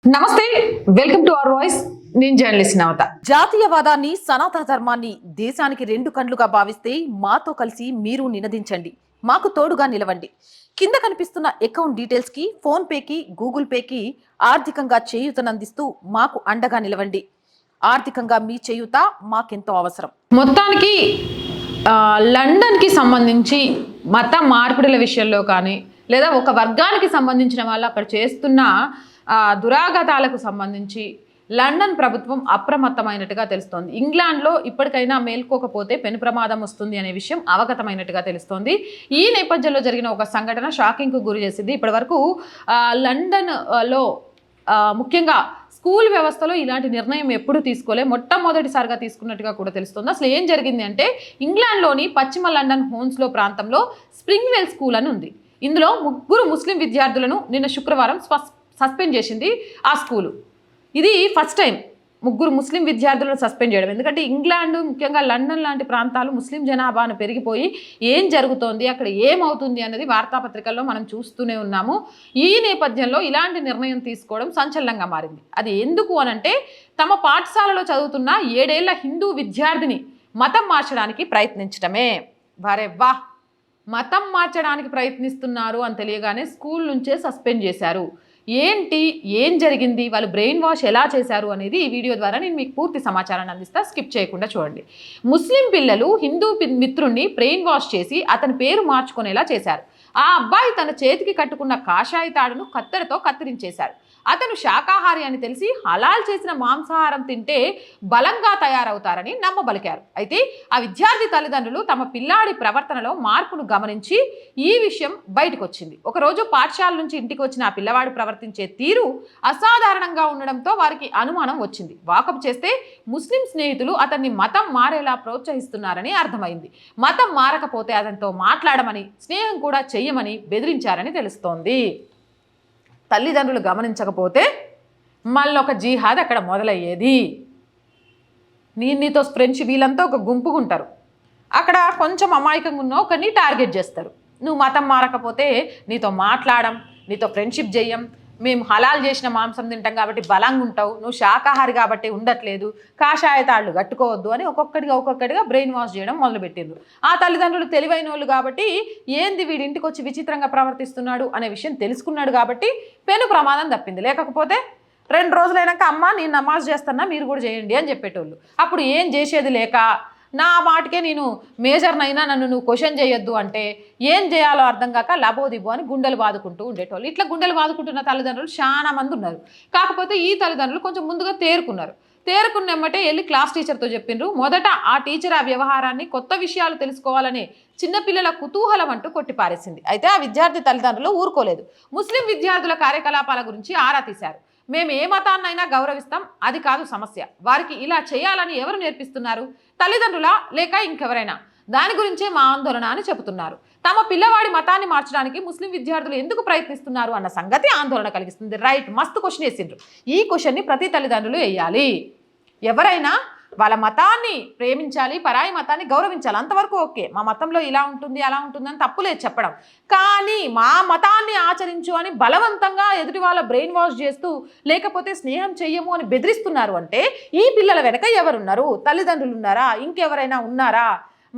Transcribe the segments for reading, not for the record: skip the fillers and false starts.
నమస్తే, welcome to our voice. నేను journalist నవత. జాతీయవాదాన్ని, సనాతన ధర్మాన్ని దేశానికి రెండు కండ్లుగా భావిస్తే మాతో కలిసి మీరు నినదించండి, మాకు తోడుగా నిలవండి. కింద కనిపిస్తున్న అకౌంట్ డీటెయిల్స్ కి, ఫోన్ పేకి, గూగుల్ పేకి ఆర్థికంగా చేయూతనందిస్తూ మాకు అండగా నిలవండి. ఆర్థికంగా మీ చేయూత మాకెంతో అవసరం. మొత్తానికి లండన్కి సంబంధించి మత మార్పిడుల విషయంలో కానీ లేదా ఒక వర్గానికి సంబంధించిన వాళ్ళు అక్కడ చేస్తున్న దురాఘాతాలకు సంబంధించి లండన్ ప్రభుత్వం అప్రమత్తమైనట్టుగా తెలుస్తోంది. ఇంగ్లాండ్లో ఇప్పటికైనా మేల్కోకపోతే పెను ప్రమాదం వస్తుంది అనే విషయం అవగతమైనట్టుగా తెలుస్తోంది. ఈ నేపథ్యంలో జరిగిన ఒక సంఘటన షాకింగ్కు గురి చేసింది. ఇప్పటి వరకు లండన్లో ముఖ్యంగా స్కూల్ వ్యవస్థలో ఇలాంటి నిర్ణయం ఎప్పుడు తీసుకోలే, మొట్టమొదటిసారిగా తీసుకున్నట్టుగా కూడా తెలుస్తుంది. అసలు ఏం జరిగింది అంటే, ఇంగ్లాండ్లోని పశ్చిమ లండన్ హోన్స్లో ప్రాంతంలో స్ప్రింగ్వెల్ స్కూల్ అని ఉంది. ఇందులో 3 ముస్లిం విద్యార్థులను నిన్న శుక్రవారం సస్పెండ్ చేసింది ఆ స్కూలు. ఇది ఫస్ట్ టైం 3 ముస్లిం విద్యార్థులను సస్పెండ్ చేయడం. ఎందుకంటే ఇంగ్లాండ్, ముఖ్యంగా లండన్ లాంటి ప్రాంతాలు ముస్లిం జనాభాను పెరిగిపోయి ఏం జరుగుతోంది, అక్కడ ఏమవుతుంది అన్నది వార్తాపత్రికల్లో మనం చూస్తూనే ఉన్నాము. ఈ నేపథ్యంలో ఇలాంటి నిర్ణయం తీసుకోవడం సంచలనంగా మారింది. అది ఎందుకు అనంటే, తమ పాఠశాలలో చదువుతున్న 7 ఏళ్ల హిందూ విద్యార్థిని మతం మార్చడానికి ప్రయత్నించడమే. వారే వా, మతం మార్చడానికి ప్రయత్నిస్తున్నారు అని తెలియగానే స్కూల్ నుంచే సస్పెండ్ చేశారు. ఏంటి, ఏం జరిగింది, వాళ్ళు బ్రెయిన్ వాష్ ఎలా చేశారు అనేది ఈ వీడియో ద్వారా నేను మీకు పూర్తి సమాచారాన్ని అందిస్తా. స్కిప్ చేయకుండా చూడండి. ముస్లిం పిల్లలు హిందూ మిత్రుణ్ణి బ్రెయిన్ వాష్ చేసి అతని పేరు మార్చుకునేలా చేశారు. ఆ అబ్బాయి తన చేతికి కట్టుకున్న కాషాయ తాడును కత్తెరతో కత్తిరించేశారు. అతను శాకాహారి అని తెలిసి హలాల్ చేసిన మాంసాహారం తింటే బలంగా తయారవుతారని నమ్మబలికారు. అయితే ఆ విద్యార్థి తల్లిదండ్రులు తమ పిల్లాడి ప్రవర్తనలో మార్పును గమనించి ఈ విషయం బయటకు వచ్చింది. ఒకరోజు పాఠశాల నుంచి ఇంటికి వచ్చిన ఆ పిల్లవాడు ప్రవర్తించే తీరు అసాధారణంగా ఉండడంతో వారికి అనుమానం వచ్చింది. వాకప్ చేస్తే ముస్లిం స్నేహితులు అతన్ని మతం మారేలా ప్రోత్సహిస్తున్నారని అర్థమైంది. మతం మారకపోతే అతనితో మాట్లాడమని, స్నేహం కూడా చెయ్యమని బెదిరించారని తెలుస్తోంది. తల్లిదండ్రులు గమనించకపోతే మళ్ళొక జిహాద్ అక్కడ మొదలయ్యేది. నీతో ఫ్రెండ్స్ వీళ్ళంతా ఒక గుంపుగా ఉంటారు. అక్కడ కొంచెం అమాయకంగా ఉన్న ఒకరిని టార్గెట్ చేస్తారు. నువ్వు మతం మారకపోతే నీతో మాట్లాడం, నీతో ఫ్రెండ్షిప్ చెయ్యం, మేము హలాల్ చేసిన మాంసం తింటాం కాబట్టి బలంగా ఉంటావు, నువ్వు శాకాహారి కాబట్టి ఉండట్లేదు, కాషాయ తాళ్ళు కట్టుకోవద్దు అని ఒక్కొక్కటిగా బ్రెయిన్ వాష్ చేయడం మొదలుపెట్టిండ్రు. ఆ తల్లిదండ్రులు తెలివైన వాళ్ళు కాబట్టి, ఏంది వీడి ఇంటికి వచ్చి విచిత్రంగా ప్రవర్తిస్తున్నాడు అనే విషయం తెలుసుకున్నాడు కాబట్టి పెను ప్రమాదం తప్పింది. లేకపోతే 2 రోజులైనాక అమ్మ నేను నమాజ్ చేస్తున్నా, మీరు కూడా చేయండి అని చెప్పేటోళ్ళు. అప్పుడు ఏం చేసేది లేక, నా మాటకే నేను మేజర్నైనా నన్ను నువ్వు క్వశ్చన్ చేయొద్దు అంటే ఏం చేయాలో అర్థం కాక లబోదిబో అని గుండెలు బాదుకుంటూ ఉండేటోళ్ళు. ఇట్లా గుండెలు బాదుకుంటున్న తల్లిదండ్రులు చాలా మంది ఉన్నారు. కాకపోతే ఈ తల్లిదండ్రులు కొంచెం ముందుగా తేరుకున్నమ్మటే వెళ్ళి క్లాస్ టీచర్తో చెప్పిండ్రు. మొదట ఆ టీచర్ ఆ వ్యవహారాన్ని, కొత్త విషయాలు తెలుసుకోవాలని చిన్నపిల్లల కుతూహలం అంటూ కొట్టిపారేసింది. అయితే ఆ విద్యార్థి తల్లిదండ్రులు ఊరుకోలేదు. ముస్లిం విద్యార్థుల కార్యకలాపాల గురించి ఆరా తీశారు. మేము ఏ మతాన్నైనా గౌరవిస్తాం, అది కాదు సమస్య. వారికి ఇలా చేయాలని ఎవరు నేర్పిస్తున్నారు, తల్లిదండ్రులా లేక ఇంకెవరైనా? దాని గురించే మా ఆందోళన అని చెబుతున్నారు. తమ పిల్లవాడి మతాన్ని మార్చడానికి ముస్లిం విద్యార్థులు ఎందుకు ప్రయత్నిస్తున్నారు అన్న సంగతి ఆందోళన కలిగిస్తుంది. రైట్, మస్తు క్వశ్చన్ వేసిండ్రు. ఈ క్వశ్చన్ని ప్రతి తల్లిదండ్రులు వేయాలి. ఎవరైనా వాళ్ళ మతాన్ని ప్రేమించాలి, పరాయి మతాన్ని గౌరవించాలి, అంతవరకు ఓకే. మా మతంలో ఇలా ఉంటుంది అలా ఉంటుంది అని తప్పులేదు చెప్పడం. కానీ మా మతాన్ని ఆచరించు అని బలవంతంగా ఎదుటి వాళ్ళ బ్రెయిన్ వాష్ చేస్తూ, లేకపోతే స్నేహం చెయ్యము అని బెదిరిస్తున్నారు అంటే ఈ పిల్లల వెనక ఎవరున్నారు? తల్లిదండ్రులు ఉన్నారా, ఇంకెవరైనా ఉన్నారా?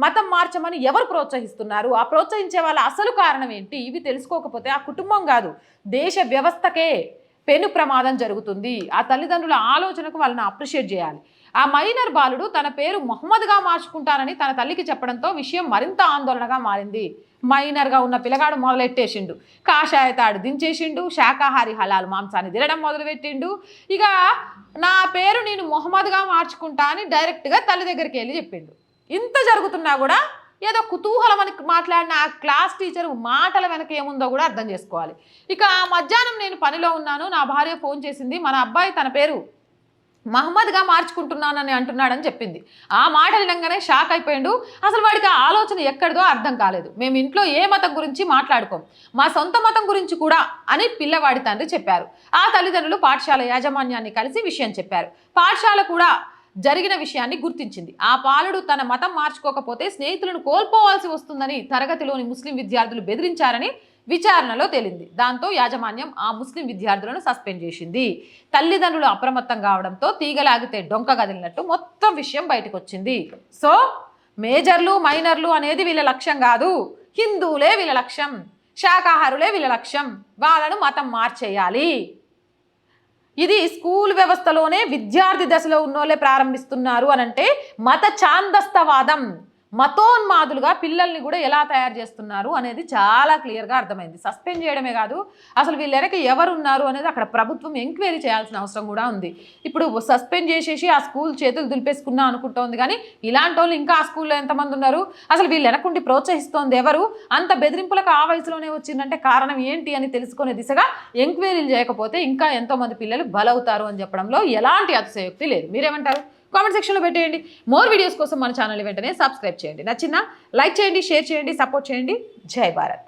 మతం మార్చమని ఎవరు ప్రోత్సహిస్తున్నారు? ఆ ప్రోత్సహించే వాళ్ళ అసలు కారణం ఏంటి? ఇవి తెలుసుకోకపోతే ఆ కుటుంబం కాదు, దేశ వ్యవస్థకే పెను ప్రమాదం జరుగుతుంది. ఆ తల్లిదండ్రుల ఆలోచనకు వాళ్ళని అప్రిషియేట్ చేయాలి. ఆ మైనర్ బాలుడు తన పేరు మొహమ్మద్గా మార్చుకుంటానని తన తల్లికి చెప్పడంతో విషయం మరింత ఆందోళనగా మారింది. మైనర్గా ఉన్న పిల్లగాడు మొదలెట్టేసిండు, కాషాయ తాడు దించేసిండు, శాకాహారి హలాల్ మాంసాన్ని తినడం మొదలుపెట్టిండు. ఇక నా పేరు నేను మొహమ్మద్గా మార్చుకుంటా అని డైరెక్ట్గా తల్లి దగ్గరికి వెళ్ళి చెప్పిండు. ఇంత జరుగుతున్నా కూడా ఏదో కుతూహలం అని మాట్లాడిన ఆ క్లాస్ టీచర్ మాటల వెనక ఏముందో కూడా అర్థం చేసుకోవాలి. ఇక మధ్యాహ్నం నేను పనిలో ఉన్నాను, నా భార్య ఫోన్ చేసింది, మన అబ్బాయి తన పేరు మహమ్మద్గా మార్చుకుంటున్నానని అంటున్నాడని చెప్పింది. ఆ మాట వినగానే షాక్ అయిపోయిండు. అసలు వాడికి ఆ ఆలోచన ఎక్కడిదో అర్థం కాలేదు. మేము ఇంట్లో ఏ మతం గురించి మాట్లాడుకోం, మా సొంత మతం గురించి కూడా అని పిల్లవాడి తండ్రి చెప్పారు. ఆ తల్లిదండ్రులు పాఠశాల యాజమాన్యాన్ని కలిసి విషయం చెప్పారు. పాఠశాల కూడా జరిగిన విషయాన్ని గుర్తించింది. ఆ బాలుడు తన మతం మార్చుకోకపోతే స్నేహితులను కోల్పోవాల్సి వస్తుందని తరగతిలోని ముస్లిం విద్యార్థులు బెదిరించారని విచారణలో తేలింది. దాంతో యాజమాన్యం ఆ ముస్లిం విద్యార్థులను సస్పెండ్ చేసింది. తల్లిదండ్రులు అప్రమత్తం కావడంతో తీగలాగితే డొంక కదిలినట్టు మొత్తం విషయం బయటకు వచ్చింది. సో మేజర్లు మైనర్లు అనేది వీళ్ళ లక్ష్యం కాదు, హిందువులే వీళ్ళ లక్ష్యం, శాకాహారులే వీళ్ళ లక్ష్యం, వాళ్ళను మతం మార్చేయాలి. ఇది స్కూల్ వ్యవస్థలోనే విద్యార్థి దశలో ఉన్నోళ్ళే ప్రారంభిస్తున్నారు అని అంటే మత ఛాందస్తవాదం, మతోన్మాదులుగా పిల్లల్ని కూడా ఎలా తయారు చేస్తున్నారు అనేది చాలా క్లియర్గా అర్థమైంది. సస్పెండ్ చేయడమే కాదు, అసలు వీళ్ళ వెనక ఎవరున్నారు అనేది అక్కడ ప్రభుత్వం ఎంక్వైరీ చేయాల్సిన అవసరం కూడా ఉంది. ఇప్పుడు సస్పెండ్ చేసేసి ఆ స్కూల్ చేతులు దులిపేసుకున్నా అనుకుంటోంది, కానీ ఇలాంటి వాళ్ళు ఇంకా ఆ స్కూల్లో ఎంతమంది ఉన్నారు, అసలు వీళ్ళు వెనకుండి ప్రోత్సహిస్తోంది ఎవరు, అంత బెదిరింపులకు ఆ వయసులోనే వచ్చిందంటే కారణం ఏంటి అని తెలుసుకునే దిశగా ఎంక్వైరీలు చేయకపోతే ఇంకా ఎంతోమంది పిల్లలు బలవుతారు అని చెప్పడంలో ఎలాంటి అతిశయోక్తి లేదు. మీరేమంటారు? కామెంట్ సెక్షన్లో పెట్టేయండి. మోర్ వీడియోస్ కోసం మన ఛానల్ వెంటనే సబ్స్క్రైబ్ చేయండి. నచ్చిందా లైక్ చేయండి, షేర్ చేయండి, సపోర్ట్ చేయండి. జై భారత్.